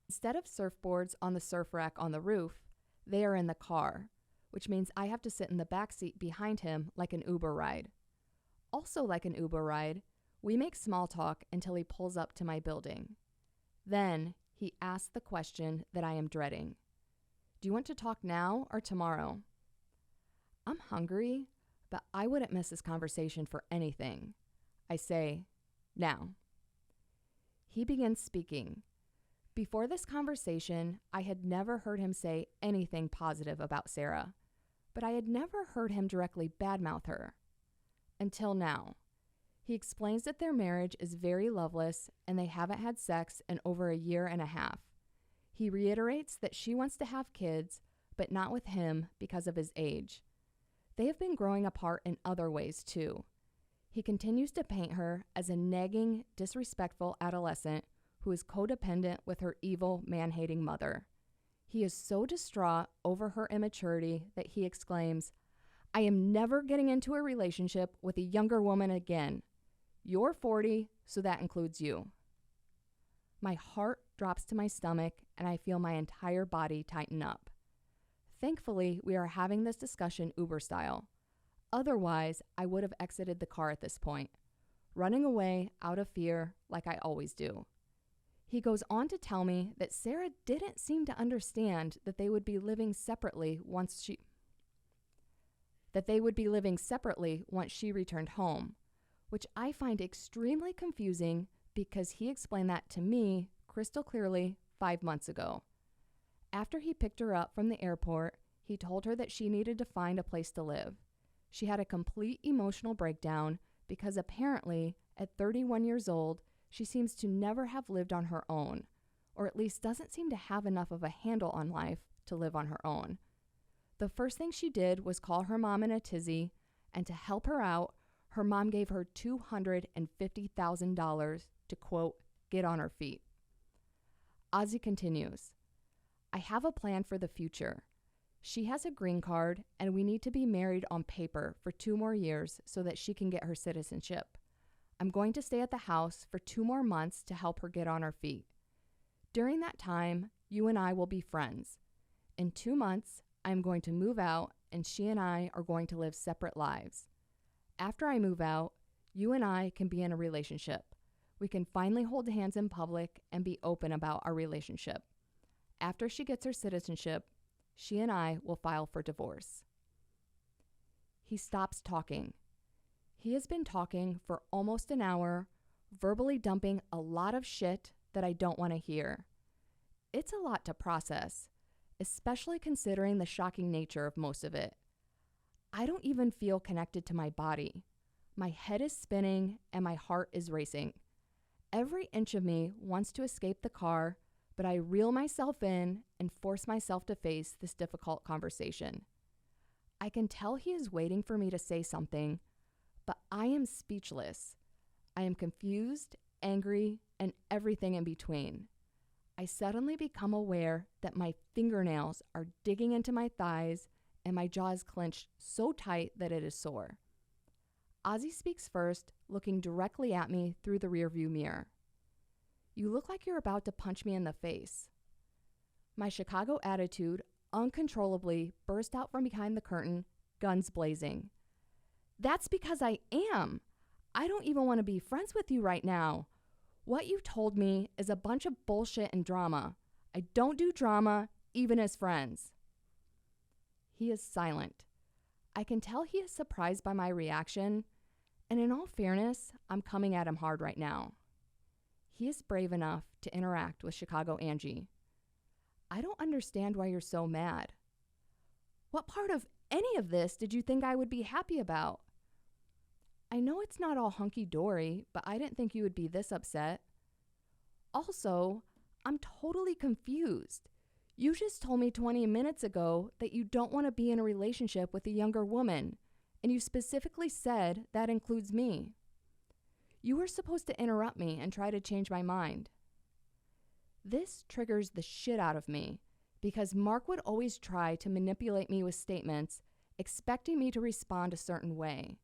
Instead of surfboards on the surf rack on the roof, they are in the car, which means I have to sit in the back seat behind him like an Uber ride. Also like an Uber ride, we make small talk until he pulls up to my building. Then he asks the question that I am dreading. Do you want to talk now or tomorrow? I'm hungry, but I wouldn't miss this conversation for anything. I say, now. He begins speaking. Before this conversation, I had never heard him say anything positive about Sarah, but I had never heard him directly badmouth her. Until now. He explains that their marriage is very loveless and they haven't had sex in over a year and a half. He reiterates that she wants to have kids, but not with him because of his age. They have been growing apart in other ways too. He continues to paint her as a nagging, disrespectful adolescent who is codependent with her evil, man-hating mother. He is so distraught over her immaturity that he exclaims, I am never getting into a relationship with a younger woman again. You're 40, so that includes you. My heart drops to my stomach and I feel my entire body tighten up. Thankfully, we are having this discussion Uber style. Otherwise, I would have exited the car at this point, running away out of fear like I always do. He goes on to tell me that Sarah didn't seem to understand that they would be living separately once she returned home, which I find extremely confusing because he explained that to me crystal clearly 5 months ago. After he picked her up from the airport, he told her that she needed to find a place to live. She had a complete emotional breakdown because apparently, at 31 years old, she seems to never have lived on her own, or at least doesn't seem to have enough of a handle on life to live on her own. The first thing she did was call her mom in a tizzy, and to help her out, her mom gave her $250,000 to, quote, get on her feet. Ozzy continues, I have a plan for the future. She has a green card, and we need to be married on paper for 2 more years so that she can get her citizenship. I'm going to stay at the house for 2 more months to help her get on her feet. During that time, you and I will be friends. In 2 months, I'm going to move out, and she and I are going to live separate lives. After I move out, you and I can be in a relationship. We can finally hold hands in public and be open about our relationship. After she gets her citizenship, she and I will file for divorce. He stops talking. He has been talking for almost an hour, verbally dumping a lot of shit that I don't want to hear. It's a lot to process, especially considering the shocking nature of most of it. I don't even feel connected to my body. My head is spinning and my heart is racing. Every inch of me wants to escape the car, but I reel myself in and force myself to face this difficult conversation. I can tell he is waiting for me to say something, but I am speechless. I am confused, angry, and everything in between. I suddenly become aware that my fingernails are digging into my thighs and my jaw is clenched so tight that it is sore. Ozzy speaks first, looking directly at me through the rearview mirror. You look like you're about to punch me in the face. My Chicago attitude uncontrollably burst out from behind the curtain, guns blazing. That's because I am. I don't even want to be friends with you right now. What you told me is a bunch of bullshit and drama. I don't do drama, even as friends. He is silent. I can tell he is surprised by my reaction, and in all fairness, I'm coming at him hard right now. He is brave enough to interact with Chicago Angie. I don't understand why you're so mad. What part of any of this did you think I would be happy about? I know it's not all hunky-dory, but I didn't think you would be this upset. Also, I'm totally confused. You just told me 20 minutes ago that you don't want to be in a relationship with a younger woman, and you specifically said that includes me. You were supposed to interrupt me and try to change my mind. This triggers the shit out of me, because Mark would always try to manipulate me with statements, expecting me to respond a certain way.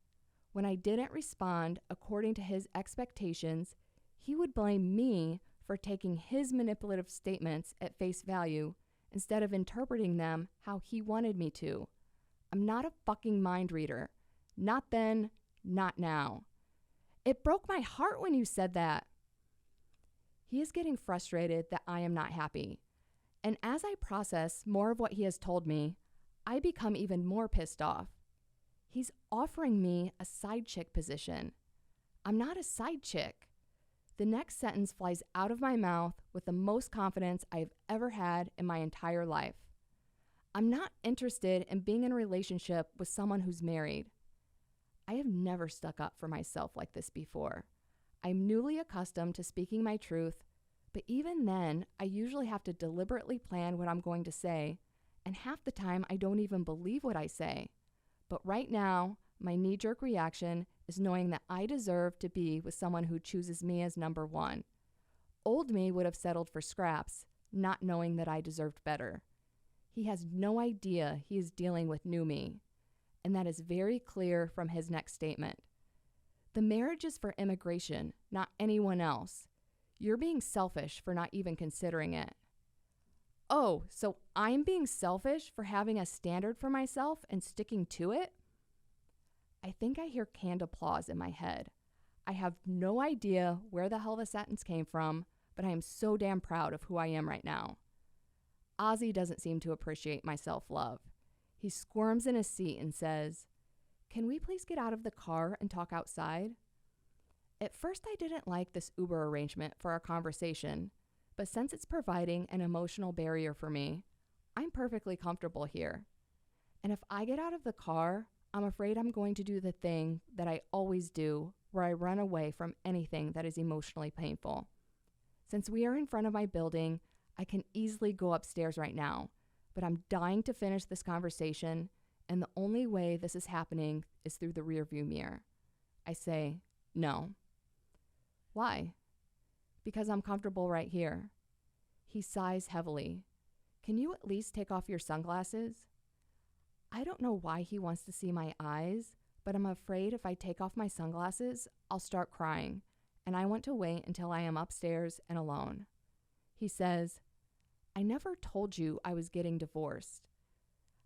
When I didn't respond according to his expectations, he would blame me for taking his manipulative statements at face value instead of interpreting them how he wanted me to. I'm not a fucking mind reader. Not then, not now. It broke my heart when you said that. He is getting frustrated that I am not happy. And as I process more of what he has told me, I become even more pissed off. He's offering me a side chick position. I'm not a side chick. The next sentence flies out of my mouth with the most confidence I've ever had in my entire life. I'm not interested in being in a relationship with someone who's married. I have never stuck up for myself like this before. I'm newly accustomed to speaking my truth, but even then, I usually have to deliberately plan what I'm going to say, and half the time I don't even believe what I say. But right now, my knee-jerk reaction is knowing that I deserve to be with someone who chooses me as number one. Old me would have settled for scraps, not knowing that I deserved better. He has no idea he is dealing with new me, and that is very clear from his next statement. The marriage is for immigration, not anyone else. You're being selfish for not even considering it. Oh, so I'm being selfish for having a standard for myself and sticking to it? I think I hear canned applause in my head. I have no idea where the hell the sentence came from, but I am so damn proud of who I am right now. Ozzy doesn't seem to appreciate my self-love. He squirms in his seat and says, "Can we please get out of the car and talk outside?" At first, I didn't like this Uber arrangement for our conversation, but since it's providing an emotional barrier for me, I'm perfectly comfortable here. And if I get out of the car, I'm afraid I'm going to do the thing that I always do, where I run away from anything that is emotionally painful. Since we are in front of my building, I can easily go upstairs right now, but I'm dying to finish this conversation, and the only way this is happening is through the rearview mirror. I say, no. Why? Because I'm comfortable right here. He sighs heavily. Can you at least take off your sunglasses? I don't know why he wants to see my eyes, but I'm afraid if I take off my sunglasses, I'll start crying, and I want to wait until I am upstairs and alone. He says, I never told you I was getting divorced.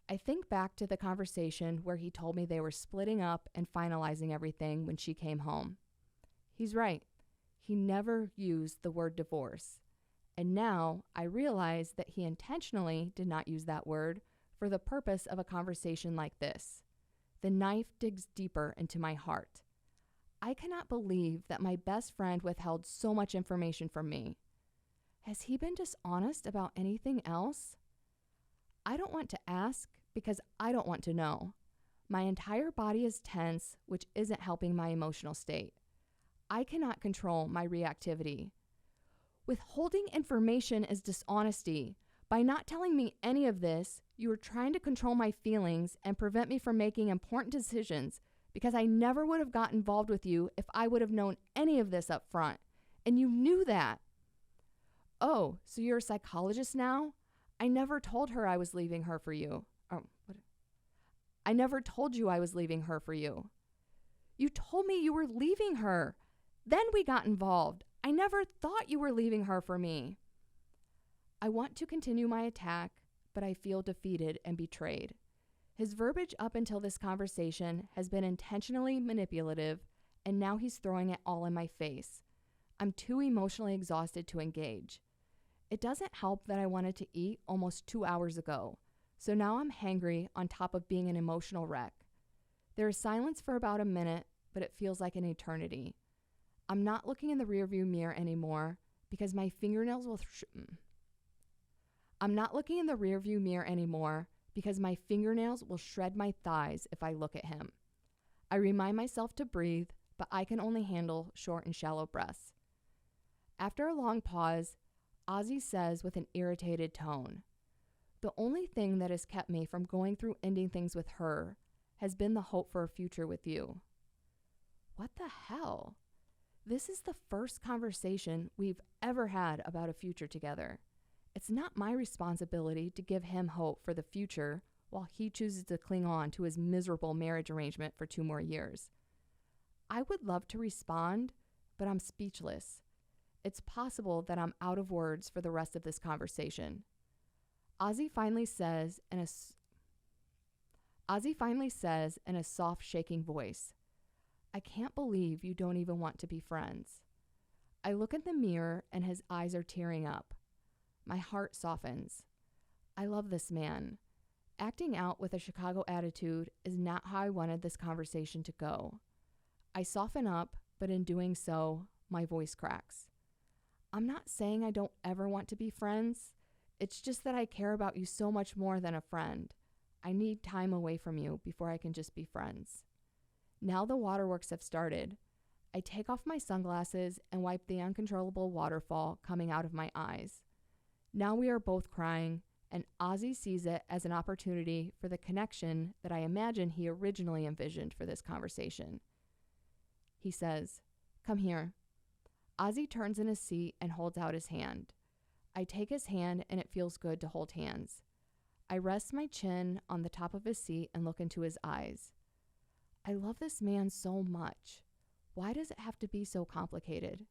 I think back to the conversation where he told me they were splitting up and finalizing everything when she came home. He's right. He never used the word divorce. And now I realize that he intentionally did not use that word for the purpose of a conversation like this. The knife digs deeper into my heart. I cannot believe that my best friend withheld so much information from me. Has he been dishonest about anything else? I don't want to ask because I don't want to know. My entire body is tense, which isn't helping my emotional state. I cannot control my reactivity. Withholding information is dishonesty. By not telling me any of this, you are trying to control my feelings and prevent me from making important decisions because I never would have got involved with you if I would have known any of this up front. And you knew that. Oh, so you're a psychologist now? I never told her I was leaving her for you. I never told you I was leaving her for you. You told me you were leaving her. Then we got involved. I never thought you were leaving her for me. I want to continue my attack, but I feel defeated and betrayed. His verbiage up until this conversation has been intentionally manipulative, and now he's throwing it all in my face. I'm too emotionally exhausted to engage. It doesn't help that I wanted to eat almost 2 hours ago, so now I'm hangry on top of being an emotional wreck. There is silence for about a minute, but it feels like an eternity. I'm not looking in the rearview mirror anymore because my fingernails will shred my thighs if I look at him. I remind myself to breathe, but I can only handle short and shallow breaths. After a long pause, Ozzy says with an irritated tone, "The only thing that has kept me from going through ending things with her has been the hope for a future with you." What the hell? This is the first conversation we've ever had about a future together. It's not my responsibility to give him hope for the future while he chooses to cling on to his miserable marriage arrangement for 2 more years. I would love to respond, but I'm speechless. It's possible that I'm out of words for the rest of this conversation. Ozzy finally says in a soft, shaking voice, "I can't believe you don't even want to be friends." I look in the mirror and his eyes are tearing up. My heart softens. I love this man. Acting out with a Chicago attitude is not how I wanted this conversation to go. I soften up, but in doing so, my voice cracks. I'm not saying I don't ever want to be friends. It's just that I care about you so much more than a friend. I need time away from you before I can just be friends. Now the waterworks have started. I take off my sunglasses and wipe the uncontrollable waterfall coming out of my eyes. Now we are both crying, and Ozzy sees it as an opportunity for the connection that I imagine he originally envisioned for this conversation. He says, "Come here." Ozzy turns in his seat and holds out his hand. I take his hand and it feels good to hold hands. I rest my chin on the top of his seat and look into his eyes. I love this man so much. Why does it have to be so complicated?